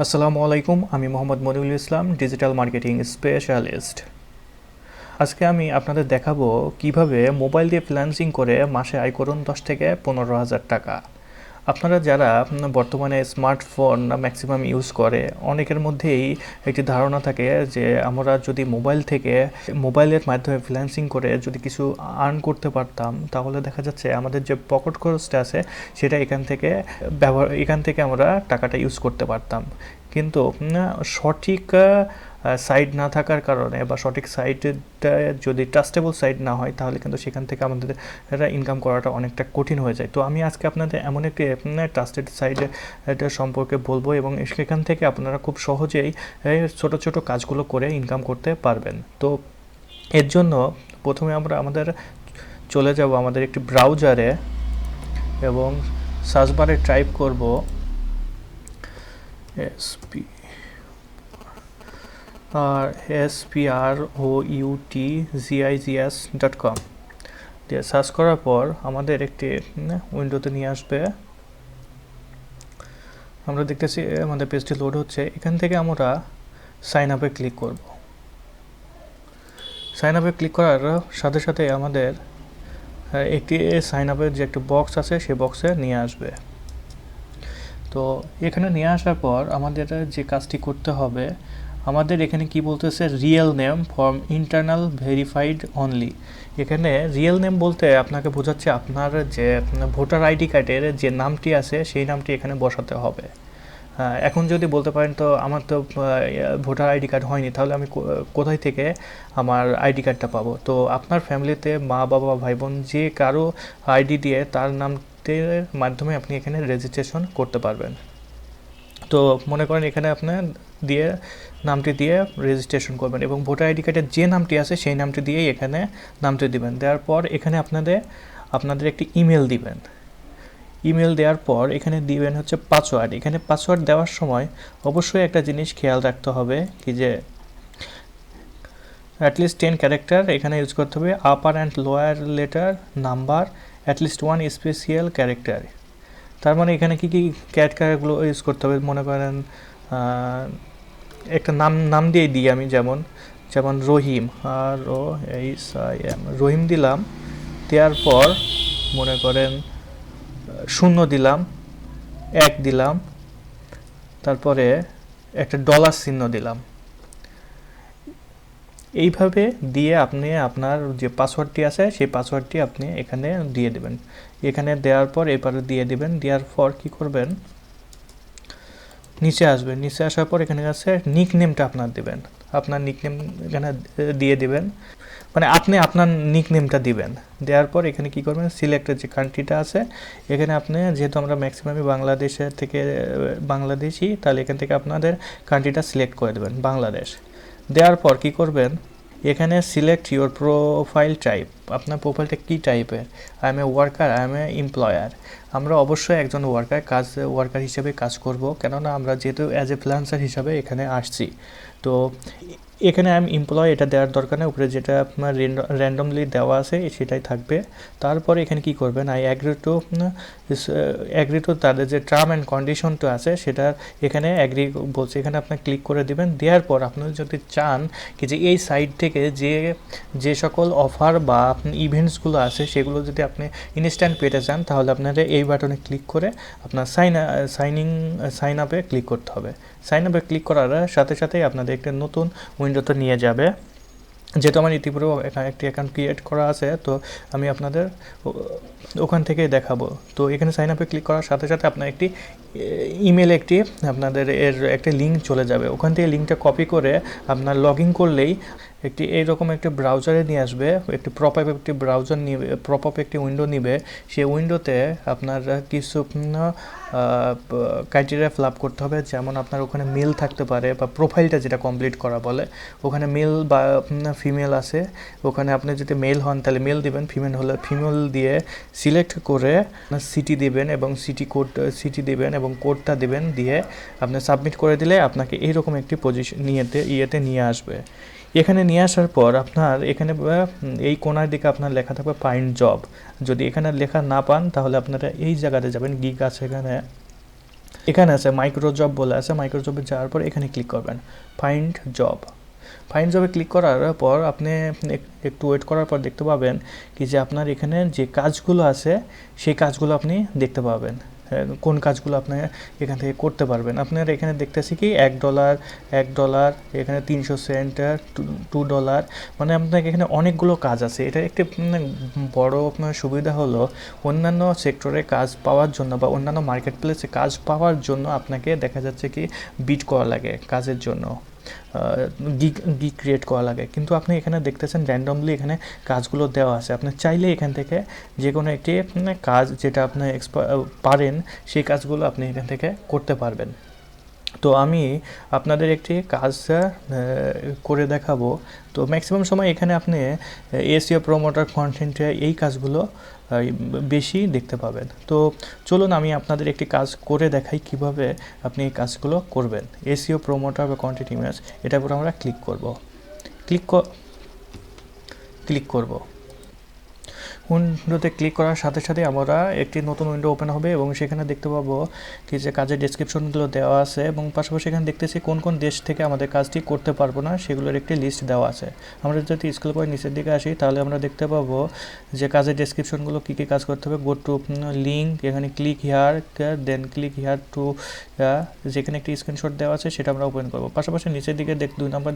আসসালামু আলাইকুম, আমি মোহাম্মদ মনিউল ইসলাম, ডিজিটাল মার্কেটিং স্পেশালিস্ট। আজকে আমি আপনাদের দেখাবো কিভাবে মোবাইল দিয়ে ফ্রিল্যান্সিং করে মাসে আয় করুন 10 থেকে 15,000 টাকা। আপনারা যারা বর্তমানে স্মার্টফোন ম্যাক্সিমাম ইউজ করে, অনেকের মধ্যেই একটি ধারণা থাকে যে আমরা যদি মোবাইলের মাধ্যমে ফ্রিল্যান্সিং করে যদি কিছু আর্ন করতে পারতাম, তাহলে দেখা যাচ্ছে আমাদের যে পকেট খরচটা আছে সেটা এখান থেকে আমরা টাকাটা ইউজ করতে পারতাম। কিন্তু সঠিক সাইট না থাকার কারণে বা সঠিক সাইটটা যদি ট্রাস্টেবল সাইট না হয়, তাহলে কিন্তু সেখান থেকে আমাদের ইনকাম করাটা অনেকটা কঠিন হয়ে যায়। তো আমি আজকে আপনাদের এমন একটি ট্রাস্টেড সাইটের সম্পর্কে বলবো, এবং সেখান থেকে আপনারা খুব সহজেই ছোট ছোট কাজগুলো করে ইনকাম করতে পারবেন। তো এর জন্য প্রথমে আমরা চলে যাব আমাদের একটি ব্রাউজারে এবং সার্চ বারে টাইপ করব SproutGigs.com দিয়ে সার্চ করার পর আমাদের একটি উইন্ডোতে নিয়ে আসবে। আমরা দেখতেছি আমাদের পেজটি লোড হচ্ছে। এখান থেকে আমরা সাইন আপে ক্লিক করব। সাইন আপে ক্লিক করার সাথে সাথে আমাদের একটি সাইন আপের যে একটা বক্স আছে সেই বক্সে নিয়ে আসবে। তো এখানে নিয়ে আসার পর আমাদের যে কাজটি করতে হবে, আমাদের এখানে কি বলতেছে, real name from internal verified only. এখানে রিয়েল নেম বলতে আপনাকে বোঝাচ্ছে আপনার যে ভোটার আইডি কার্ডের যে নামটি আছে সেই নামটি এখানে বসাতে হবে। এখন যদি বলতে পারেন তো আমার তো ভোটার আইডি কার্ড হয়নি, তাহলে আমি কোথায় থেকে আমার আইডি কার্ডটা পাবো? তো আপনার ফ্যামিলিতে মা বাবা ভাই বোন যে কারো আইডি দিয়ে তার নামটির মাধ্যমে আপনি এখানে রেজিস্ট্রেশন করতে পারবেন। তো মনে করেন এখানে আপনার নামটি দিয়ে রেজিস্ট্রেশন করবেন, এবং ভোটার আইডি কার্ডের যে নামটি আছে সেই নামটি দিয়েই এখানে নামটি দিবেন। দেওয়ার পর এখানে আপনাদের একটি ইমেল দিবেন। ইমেল দেওয়ার পর এখানে দিবেন হচ্ছে পাসওয়ার্ড। এখানে পাসওয়ার্ড দেওয়ার সময় অবশ্যই একটা জিনিস খেয়াল রাখতে হবে, কি যে অ্যাটলিস্ট 10 ক্যারেক্টার এখানে ইউজ করতে হবে, upper and lower letter, number, at least 1 special character. তার মানে এখানে কী ক্যারেক্টারগুলো ইউজ করতে হবে, মনে করেন একটা নাম দিয়ে দিই আমি, যেমন রহিম, রহিম দিলাম। দেওয়ার পর মনে করেন 0 দিলাম, 1 দিলাম, তারপরে একটা ডলার চিহ্ন দিলাম। এইভাবে দিয়ে আপনি আপনার যে পাসওয়ার্ডটি আছে সেই পাসওয়ার্ডটি আপনি এখানে দিয়ে দেবেন। এখানে দেওয়ার পর এবারে দিয়ে দিবেন। দেওয়ার পর কি করবেন, নিচে আসবেন। নিচে আসার পর এখানে আছে নিক নেমটা আপনার দেবেন। আপনার নিক নেম এখানে দিয়ে দিবেন, মানে আপনি আপনার নিক নেমটা দিবেন। দেওয়ার পর এখানে কি করবেন, সিলেক্টের যে কান্ট্রিটা আছে এখানে আপনি, যেহেতু আমরা ম্যাক্সিমামই বাংলাদেশি, তাহলে এখান থেকে আপনাদের কান্ট্রিটা সিলেক্ট করে দেবেন, বাংলাদেশ। দেওয়ার পর কি করবেন, এখানে সিলেক্ট ইউর প্রোফাইল টাইপ। আপনার প্রোফাইলটা কী টাইপের? I M A worker, I M A employer. আমরা অবশ্যই একজন ওয়ার্কার হিসেবে কাজ করব, কেননা আমরা যেহেতু অ্যাজ এ ফ্রিল্যান্সার হিসাবে এখানে আসছি। তো এখানে আই এম এমপ্লয় এটা দেওয়ার দরকার নেই, উপরে যেটা আপনার র্যান্ডমলি দেওয়া আছে সেটাই থাকবে। তারপরে এখানে কি করবেন, আই অ্যাগ্রি টু তাদের যে টার্ম অ্যান্ড কন্ডিশনটা আছে সেটা এখানে অ্যাগ্রি বলছে, এখানে আপনি ক্লিক করে দিবেন। দেওয়ার পর আপনি যদি চান কি যে এই সাইট থেকে যে সকল অফার বা ইভেন্টসগুলো আছে সেগুলো যদি আপনি ইনস্ট্যান্ট পেতে চান, তাহলে আপনারা এই বাটনে ক্লিক করে আপনার সাইন আপে ক্লিক করতে হবে। সাইন আপে ক্লিক করার সাথে সাথেই আপনাদের একটা নতুন উইন্ডোতে নিয়ে যাবে। যেহেতু আমার ইতিপূর্বে এখানে একটি অ্যাকাউন্ট ক্রিয়েট করা আছে, তো আমি আপনাদের ওখান থেকেই দেখাবো। তো এখানে সাইন আপে ক্লিক করার সাথে সাথে আপনার একটি ইমেলে আপনাদের একটা লিঙ্ক চলে যাবে। ওখান থেকে লিঙ্কটা কপি করে আপনার লগ ইন করলেই এইরকম একটি ব্রাউজারে নিয়ে আসবে। প্রপ আপ একটি উইন্ডো নিবে। সেই উইন্ডোতে আপনার কিছু ক্রাইটেরিয়া ফিল আপ করতে হবে, যেমন আপনার ওখানে মেল থাকতে পারে, বা প্রোফাইলটা যেটা কমপ্লিট করা বলে, ওখানে মেল বা ফিমেল আছে। ওখানে আপনি যদি মেল হন তাহলে মেল দিবেন, ফিমেল হলে ফিমেল দিয়ে সিলেক্ট করে সিটি দিবেন এবং সিটি দিবেন এবং কোডটা দিবেন। দিয়ে আপনি সাবমিট করে দিলে আপনাকে এইরকম একটি পজিশন ইয়েতে নিয়ে আসবে। এখানে নিয়ে আসার পর আপনার এখানে এই কোণার দিকে আপনার লেখা থাকবে ফাইন্ড জব। যদি এখানে লেখা না পান তাহলে আপনারা এই জায়গাতে যাবেন, গিগ আছে এখানে, এখানে আছে মাইক্রো জব বলে আছে, মাইক্রো জবে যাওয়ার পর এখানে ক্লিক করবেন ফাইন্ড জব। ফাইন্ড জবে ক্লিক করার পর আপনি একটু ওয়েট করার পর দেখতে পাবেন কি যে আপনার এখানে যে কাজগুলো আছে সেই কাজগুলো আপনি দেখতে পাবেন, কোন কাজগুলো আপনি এখান থেকে করতে পারবেন। আপনার এখানে দেখতেছি কি $1, এখানে 300 সেন্ট, $2, মানে আপনাকে এখানে অনেকগুলো কাজ আছে। এটা একটি বড় আপনার সুবিধা হলো অন্যান্য সেক্টরে কাজ পাওয়ার জন্য বা অন্যান্য মার্কেট প্লেসে কাজ পাওয়ার জন্য আপনাকে দেখা যাচ্ছে কি বিড করা লাগে কাজের জন্য, গিগ ক্রিয়েট করা লাগে, কিন্তু আপনি এখানে দেখতেছেন র্যান্ডমলি এখানে কাজগুলো দেওয়া আছে। আপনি চাইলে এখান থেকে যে কোনো একটি কাজ যেটা আপনি পারেন সেই কাজগুলো আপনি এখান থেকে করতে পারবেন। তো আমি আপনাদের একটি কাজ করে দেখাবো। তো ম্যাক্সিমাম সময় এখানে আপনি এসইও প্রমোটার কন্টেন্টে এই কাজগুলো বেশি দেখতে পাবেন। তো চলুন আমি আপনাদের একটি কাজ করে দেখাই কিভাবে আপনি এই কাজগুলো করবেন। এসইও প্রমোটার বা কন্টেন্ট ইমেজ, এটার উপর আমরা ক্লিক করব। উইন্ডোতে ক্লিক করার সাথে সাথে আমরা একটি নতুন উইন্ডো ওপেন হবে এবং সেখানে দেখতে পাবো কি যে কাজের ডেসক্রিপশনগুলো দেওয়া আছে এবং পাশাপাশি এখানে দেখতেছি কোন কোন দেশ থেকে আমাদের কাজটি করতে পারবো না সেগুলোর একটি লিস্ট দেওয়া আছে। আমরা যদি স্ক্রল করে নিচের দিকে আসি তাহলে আমরা দেখতে পাবো যে কাজের ডেসক্রিপশনগুলো কী কী কাজ করতে হবে। গো টু লিঙ্ক, এখানে click here, then click here to, যেখানে একটি স্ক্রিনশট দেওয়া আছে সেটা আমরা ওপেন করবো। পাশাপাশি নিচের দিকে 2 নাম্বার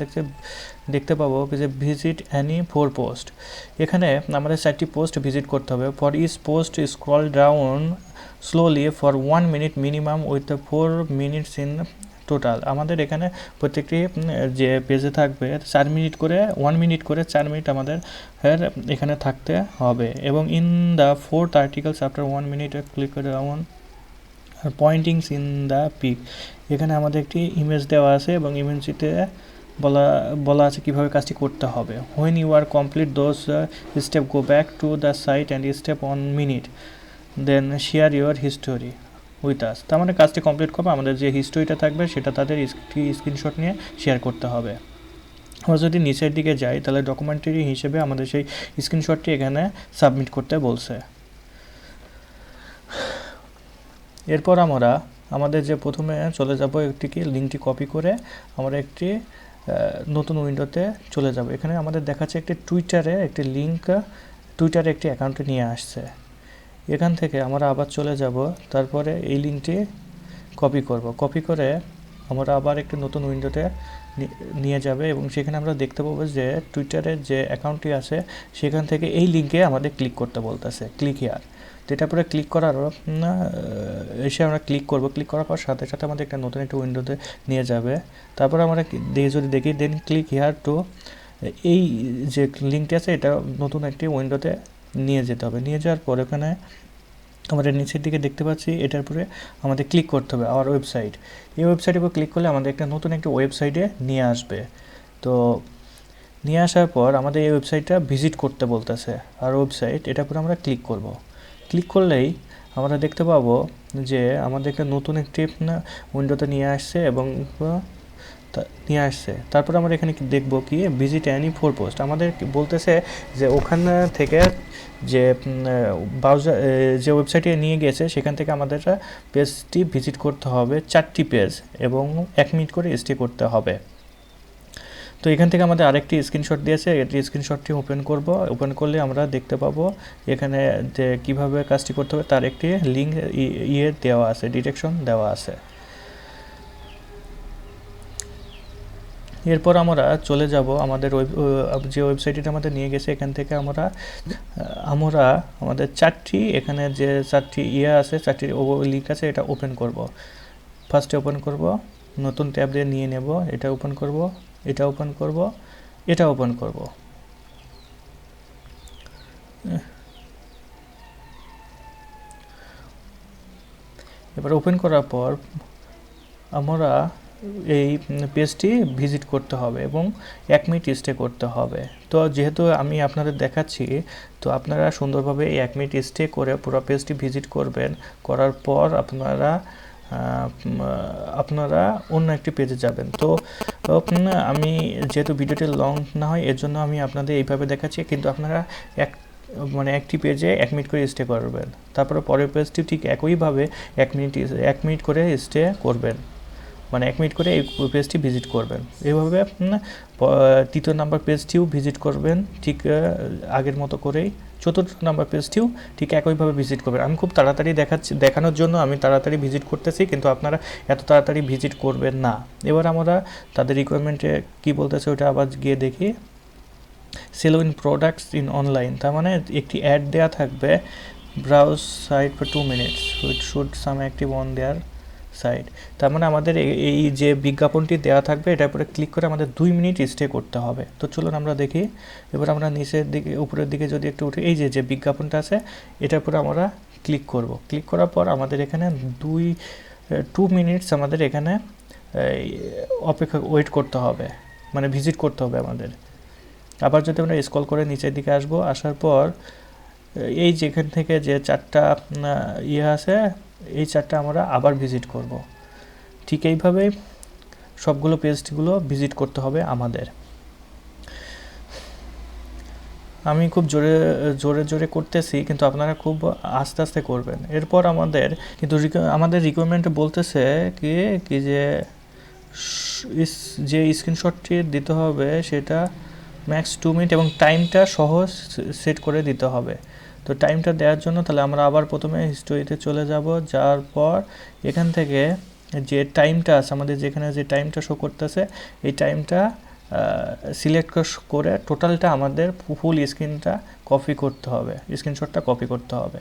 দেখতে পাবো যে ভিজিট এনি 4 পোস্ট, এখানে আমাদের 4টি পোস্ট ভিজিট করতে হবে। For each post scroll down slowly for 1 minute minimum with 4 minutes in total. আমাদের এখানে প্রত্যেকটি যে পেজে থাকবে 4 মিনিট করে 1 মিনিট করে 4 মিনিট আমাদের এখানে থাকতে হবে। এবং in the 4th articles after 1 minute click করে ডাউন পয়েন্টিংস ইন দ্য পিক, এখানে আমাদের একটি ইমেজ দেওয়া আছে এবং ইমেজটিতে বলা আছে কীভাবে কাজটি করতে হবে। When you are complete those step go back to the site and step 1 minute then share your history with us. তার মানে কাজটি কমপ্লিট করবো, আমাদের যে হিস্টোরিটা থাকবে সেটা তাদের স্ক্রিনশট নিয়ে শেয়ার করতে হবে। আমরা যদি নিচের দিকে যাই তাহলে ডকুমেন্টারি হিসেবে আমাদের সেই স্ক্রিনশটটি এখানে সাবমিট করতে বলছে। এরপর আমরা আমাদের যে প্রথমে চলে যাব একটি লিঙ্কটি কপি করে আমরা একটি নতুন উইন্ডোতে চলে যাব। এখানে আমাদের দেখাচ্ছে একটি টুইটারে একটি লিঙ্ক, টুইটারে একটি অ্যাকাউন্টে নিয়ে আসছে। এখান থেকে আমরা আবার চলে যাব, তারপরে এই লিঙ্কটি কপি করে আমরা আবার একটি নতুন উইন্ডোতে নিয়ে যাবে এবং সেখানে আমরা দেখতে পাবো যে টুইটারের যে অ্যাকাউন্টটি আছে সেখান থেকে এই লিঙ্কে আমাদের ক্লিক করতে বলতেছে, ক্লিক হিয়ার। তো এটা পরে ক্লিক করার এসে আমরা ক্লিক করার পর সাথে সাথে আমাদের একটা নতুন একটা উইন্ডোতে নিয়ে যাবে। তারপর আমরা যদি দেখি দেন ক্লিক হিয়ার টু, এই যে লিঙ্কটি আছে এটা নতুন একটি উইন্ডোতে নিয়ে যেতে হবে। নিয়ে যাওয়ার পর এখানে আমাদের নিচের দিকে দেখতে পাচ্ছি এটার পরে আমাদের ক্লিক করতে হবে আওয়ার ওয়েবসাইট। এই ওয়েবসাইটের উপর ক্লিক করলে আমাদের একটা নতুন একটা ওয়েবসাইটে নিয়ে আসবে। তো নিয়ে আসার পর আমাদের এই ওয়েবসাইটটা ভিজিট করতে বলতেছে আর ওয়েবসাইট, এটার উপরে আমরা ক্লিক করলেই আমরা দেখতে পাবো যে আমাদের একটা নতুন একটি উইন্ডোতে নিয়ে আসছে এবং তারপর আমরা এখানে দেখব কি ভিজিট এনি 4 পোস্ট। আমাদের বলতেছে যে ওখান থেকে যে ব্রাউজার যে ওয়েবসাইটে নিয়ে গেছে সেখান থেকে আমাদের পেজটি ভিজিট করতে হবে 4টি পেজ এবং 1 মিনিট করে স্টে করতে হবে। তো এখান থেকে আমাদের আরেকটি স্ক্রিনশট দিয়েছে, এই স্ক্রিনশটটি ওপেন করলে আমরা দেখতে পাবো এখানে যে কীভাবে কাজটি করতে হবে তার একটি লিঙ্ক দেওয়া আছে, ডিরেকশন দেওয়া আছে। এরপর আমরা চলে যাব আমাদের যে ওয়েবসাইটটি আমাদের নিয়ে গেছে এখান থেকে আমরা আমাদের 4টি এখানে যে 4টি আছে 4টি লিঙ্ক আছে এটা ওপেন করব। ফার্স্টে ওপেন করব, নতুন ট্যাব দিয়ে নিয়ে নেব, এটা ওপেন করব, এটা ওপেন করব, এটা ওপেন করব। এবার ওপেন করার পর আমরা এই পেজটি ভিজিট করতে হবে এবং 1 মিনিট স্টে করতে হবে। তো যেহেতু আমি আপনাদের দেখাচ্ছি তো আপনারা সুন্দরভাবে এই 1 মিনিট স্টে করে পুরো পেজটি ভিজিট করবেন। করার পর আপনারা অন্য একটি পেজে যাবেন। তো আমি যেহেতু ভিডিওটি লং না হয় এর জন্য আমি আপনাদের এইভাবে দেখাচ্ছি, কিন্তু আপনারা মানে একটি পেজে 1 মিনিট করে স্টে করবেন, তারপরে পরের পেজটি ঠিক একইভাবে 1 মিনিট করে স্টে করবেন, মানে 1 মিনিট করে এই পেজটি ভিজিট করবেন। এইভাবে তৃতীয় নাম্বার পেজটিও ভিজিট করবেন ঠিক আগের মতো করেই। চতুর্থ নাম্বার পেজটিও ঠিক একইভাবে ভিজিট করবেন। আমি খুব তাড়াতাড়ি দেখানোর জন্য আমি তাড়াতাড়ি ভিজিট করতেছি, কিন্তু আপনারা এত তাড়াতাড়ি ভিজিট করবেন না। এবার আমরা তাদের রিকোয়ারমেন্টে কী বলতেছে ওটা আবার গিয়ে দেখি। Sell in products in online, তার মানে একটি অ্যাড দেওয়া থাকবে, browse site for 2 minutes with should some active on their site. তার মানে আমাদের এই যে বিজ্ঞাপনটি দেওয়া থাকবে এটার উপরে ক্লিক করে আমাদের 2 মিনিট স্টে করতে হবে। তো চলুন আমরা দেখি। এবার আমরা নিচের দিকে উপরের দিকে যদি একটু উঠে এই যে বিজ্ঞাপনটা আছে এটার উপরে আমরা ক্লিক করব। ক্লিক করার পর আমাদের এখানে 2 মিনিটস আমাদের এখানে অপেক্ষা ওয়েট করতে হবে, মানে ভিজিট করতে হবে আমাদের। আবার যদি আমরা স্ক্রল করে নিচের দিকে আসবো, আসার পর এই যেখান থেকে যে 4টা আছে এই 4টা আমরা আবার ভিজিট করব। ঠিক এইভাবেই সবগুলো পেজগুলো ভিজিট করতে হবে আমাদের। আমি খুব জোরে করতেছি, কিন্তু আপনারা খুব আস্তে আস্তে করবেন। এরপর আমাদের কিন্তু আমাদের রিকোয়ারমেন্টে বলতেছে কি যে স্ক্রিনশটটি দিতে হবে সেটা ম্যাক্স 2 মিনিট এবং টাইমটা সহজ সেট করে দিতে হবে। তো টাইমটা দেওয়ার জন্য তাহলে আমরা আবার প্রথমে হিস্টোরিতে চলে যাব, যাওয়ার পর এখান থেকে যে টাইমটা আছে আমাদের যেখানে যে টাইমটা শো করতেছে এই টাইমটা সিলেক্ট করে টোটালটা আমাদের ফুল স্ক্রিনটা কপি করতে হবে, স্ক্রিনশটটা কপি করতে হবে।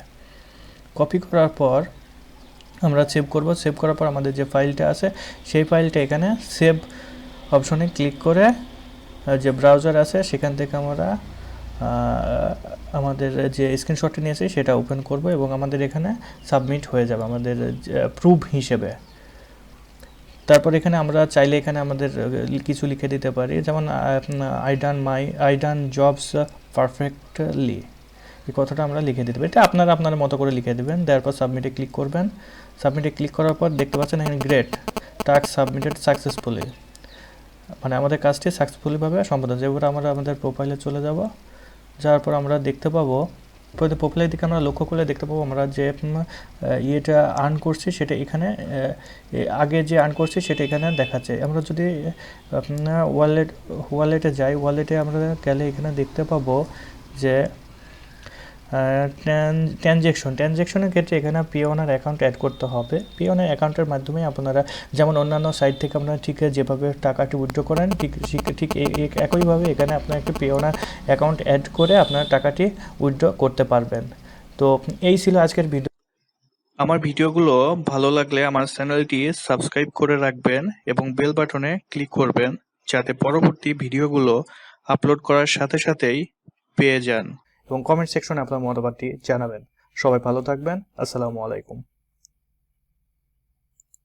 কপি করার পর আমরা সেভ করব। সেভ করার পর আমাদের যে ফাইলটা আছে সেই ফাইলটা এখানে সেভ অপশনে ক্লিক করে যে ব্রাউজার আছে সেখান থেকে আমরা আমাদের যে স্ক্রিনশটটি নিয়েছি সেটা ওপেন করব এবং আমাদের এখানে সাবমিট হয়ে যাবে আমাদের প্রুফ হিসেবে। তারপর এখানে আমরা চাইলে এখানে আমাদের কিছু লিখে দিতে পারি, যেমন আই ডান জবস পারফেক্টলি, এই কথাটা আমরা লিখে দিতে পারি। এটা আপনার মতো করে লিখে দেবেন। দেওয়ার পর সাবমিটে ক্লিক করবেন। সাবমিটে ক্লিক করার পর দেখতে পাচ্ছেন এখানে গ্রেট টাস্ক সাবমিটেড সাকসেসফুলি, মানে আমাদের কাজটি সাকসেসফুলিভাবে সম্পাদন। এবার আমরা আমাদের প্রোফাইলে চলে যাব। যাওয়ার পর আমরা দেখতে পাবো প্রোফাইলের দিকে আমরা লক্ষ্য করলে দেখতে পাবো আমরা যে ইয়েটা আর্ন করছি সেটা এখানে আগে যে আর্ন করছি সেটা এখানে দেখাচ্ছে। আমরা যদি ওয়ালেটে যাই, ওয়ালেটে আমরা গেলে এখানে দেখতে পাবো যে ট্রানজ্যাকশনের ক্ষেত্রে এখানে পিওনার অ্যাকাউন্ট অ্যাড করতে হবে। পিওনার অ্যাকাউন্টের মাধ্যমে আপনারা যেমন অন্যান্য সাইট থেকে আপনারা ঠিক যেভাবে টাকাটি উইথড্র করেন ঠিক একইভাবে এখানে আপনার একটি পিওনার অ্যাকাউন্ট অ্যাড করে আপনারা টাকাটি উইথড্র করতে পারবেন। তো এই ছিল আজকের ভিডিও। আমার ভিডিওগুলো ভালো লাগলে আমার চ্যানেলটি সাবস্ক্রাইব করে রাখবেন এবং বেল বাটনে ক্লিক করবেন যাতে পরবর্তী ভিডিওগুলো আপলোড করার সাথে সাথেই পেয়ে যান, এবং কমেন্ট সেকশনে আপনার মতামতটি জানাবেন। সবাই ভালো থাকবেন। আসসালামু আলাইকুম।